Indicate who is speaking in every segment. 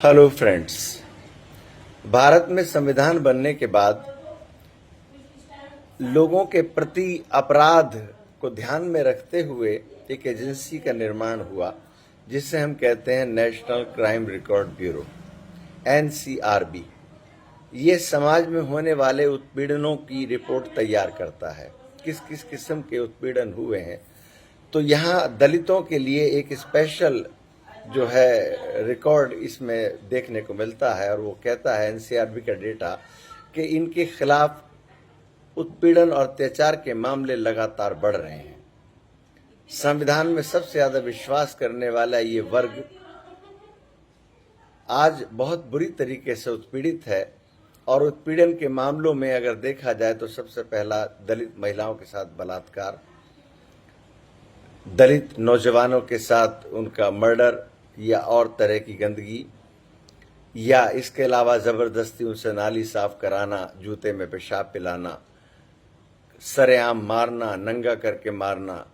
Speaker 1: Hello friends. Bharat में संविधान बनने के बाद लोगों के प्रति अपराध को ध्यान में रखते हुए एक एजेंसी का निर्माण हुआ जिसे हम कहते हैं national crime record bureau, NCRB. ये समाज में होने वाले उत्पीड़नों की रिपोर्ट तैयार करता है, किस किस किस्म के उत्पीड़न हुए हैं। तो यहाँ दलितों के लिए एक स्पेशल जो है रिकॉर्ड इसमें देखने को मिलता है, और वो कहता है एनसीआरबी का डेटा कि इनके खिलाफ उत्पीड़न और अत्याचार के मामले लगातार बढ़ रहे हैं। संविधान में सबसे ज्यादा विश्वास करने वाला ये वर्ग आज बहुत बुरी तरीके से उत्पीड़ित है, और उत्पीड़न के मामलों में अगर देखा जाए तो सबसे पहला दलित महिलाओं के साथ बलात्कार, दलित नौजवानों के साथ उनका मर्डर या और तरह की गंदगी, या इसके अलावा ज़बरदस्ती उनसे नाली साफ कराना, जूते में पेशाब पिलाना, सरेआम मारना, नंगा करके मारना,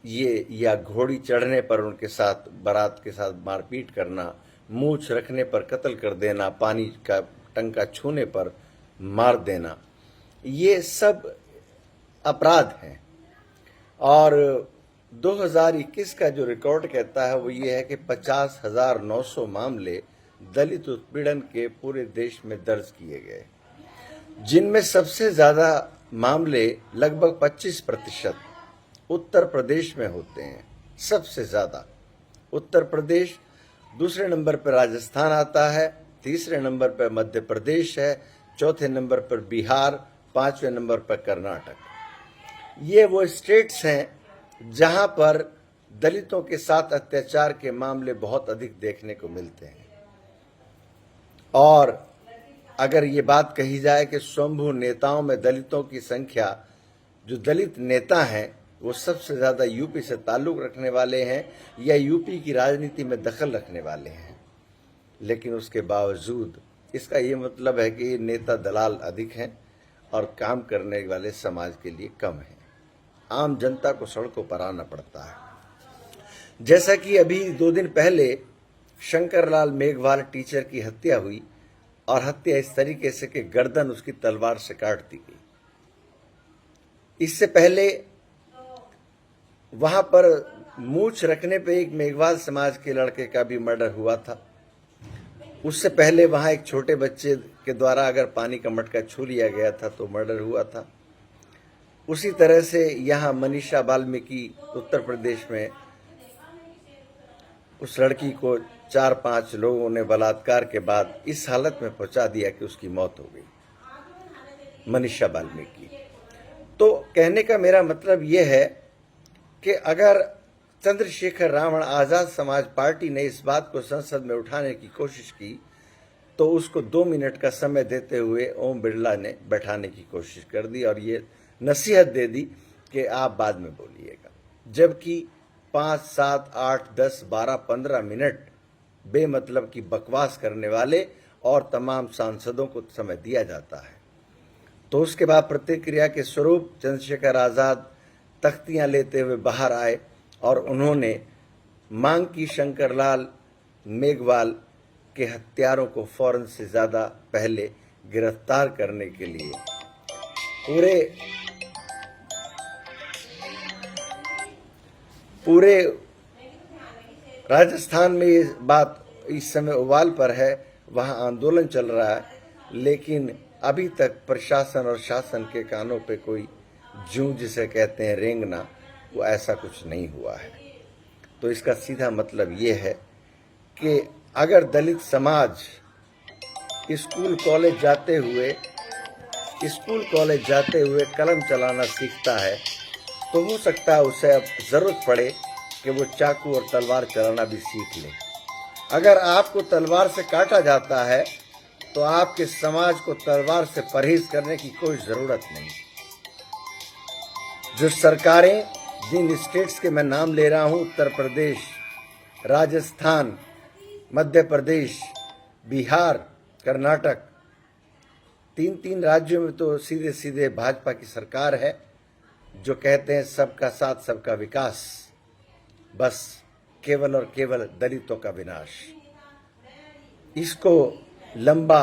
Speaker 1: ये या घोड़ी चढ़ने पर उनके साथ बारात के साथ मारपीट करना, मूछ रखने पर कत्ल कर देना, पानी का टंका छूने पर मार देना, ये सब अपराध हैं। और 2021 का जो रिकॉर्ड कहता है वो ये है कि 50,900 मामले दलित उत्पीड़न के पूरे देश में दर्ज किए गए, जिनमें सबसे ज्यादा मामले लगभग 25% उत्तर प्रदेश में होते हैं। सबसे ज्यादा उत्तर प्रदेश, दूसरे नंबर पर राजस्थान आता है, तीसरे नंबर पर मध्य प्रदेश है, चौथे नंबर पर बिहार, पांचवें नंबर पर कर्नाटक। ये वो स्टेट्स हैं जहां पर दलितों के साथ अत्याचार के मामले बहुत अधिक देखने को मिलते हैं। और अगर ये बात कही जाए कि स्वयंभू नेताओं में दलितों की संख्या, जो दलित नेता हैं वो सबसे ज्यादा यूपी से ताल्लुक रखने वाले हैं या यूपी की राजनीति में दखल रखने वाले हैं, लेकिन उसके बावजूद इसका ये मतलब है कि नेता दलाल अधिक हैं और काम करने वाले समाज के लिए कम हैं। आम जनता को सड़कों पर आना पड़ता है। जैसा कि अभी 2 दिन पहले शंकरलाल मेघवाल टीचर की हत्या हुई, और हत्या इस तरीके से कि गर्दन उसकी तलवार से काट दी गई। इससे पहले वहां पर मूछ रखने पे एक मेघवाल समाज के लड़के का भी मर्डर हुआ था। उससे पहले वहां एक छोटे बच्चे के द्वारा अगर पानी का मटका छू लिया गया था तो मर्डर हुआ था। उसी तरह से यहाँ मनीषा वाल्मीकि उत्तर प्रदेश में उस लड़की को 4-5 लोगों ने बलात्कार के बाद इस हालत में पहुंचा दिया कि उसकी मौत हो गई, मनीषा वाल्मीकि। तो कहने का मेरा मतलब यह है कि अगर चंद्रशेखर रावण आजाद समाज पार्टी ने इस बात को संसद में उठाने की कोशिश की तो उसको 2 मिनट का समय देते हुए ओम बिरला ने बैठाने की कोशिश कर दी और ये नसीहत दे दी कि आप बाद में बोलिएगा, जबकि 5, 7, 8, 10, 12, 15 मिनट बेमतलब की बकवास करने वाले और तमाम सांसदों को समय दिया जाता है। तो उसके बाद प्रतिक्रिया के स्वरूप चंद्रशेखर आजाद तख्तियां लेते हुए बाहर आए और उन्होंने मांग की शंकरलाल मेघवाल के हत्यारों को फौरन से ज्यादा पहले गिरफ्तार करने के लिए। पूरे राजस्थान में ये बात इस समय उबाल पर है, वहां आंदोलन चल रहा है, लेकिन अभी तक प्रशासन और शासन के कानों पे कोई जूं जिसे कहते हैं रेंगना, वो ऐसा कुछ नहीं हुआ है। तो इसका सीधा मतलब ये है कि अगर दलित समाज स्कूल कॉलेज जाते हुए कलम चलाना सीखता है तो हो सकता है उसे अब जरूरत पड़े कि वो चाकू और तलवार चलाना भी सीख ले। अगर आपको तलवार से काटा जाता है तो आपके समाज को तलवार से परहेज करने की कोई जरूरत नहीं। जो सरकारें, जिन स्टेट्स के मैं नाम ले रहा हूं, उत्तर प्रदेश, राजस्थान, मध्य प्रदेश, बिहार, कर्नाटक, 3 राज्यों में तो सीधे सीधे भाजपा की सरकार है जो कहते हैं सबका साथ सबका विकास, बस केवल और केवल दलितों का विनाश। इसको लंबा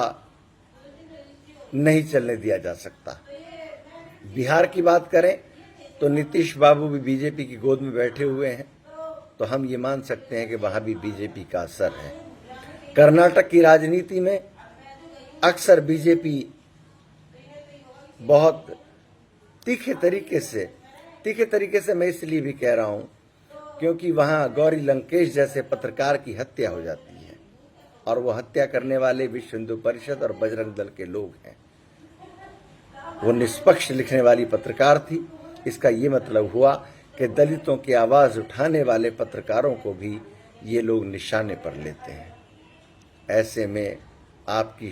Speaker 1: नहीं चलने दिया जा सकता। बिहार की बात करें तो नीतीश बाबू भी बीजेपी की गोद में बैठे हुए हैं, तो हम ये मान सकते हैं कि वहां भी बीजेपी का असर है। कर्नाटक की राजनीति में अक्सर बीजेपी बहुत तीखे तरीके से मैं इसलिए भी कह रहा हूं क्योंकि वहां गौरी लंकेश जैसे पत्रकार की हत्या हो जाती है और वो हत्या करने वाले विश्व हिंदू परिषद और बजरंग दल के लोग हैं। वो निष्पक्ष लिखने वाली पत्रकार थी। इसका ये मतलब हुआ कि दलितों की आवाज उठाने वाले पत्रकारों को भी ये लोग निशाने पर लेते हैं। ऐसे में आपकी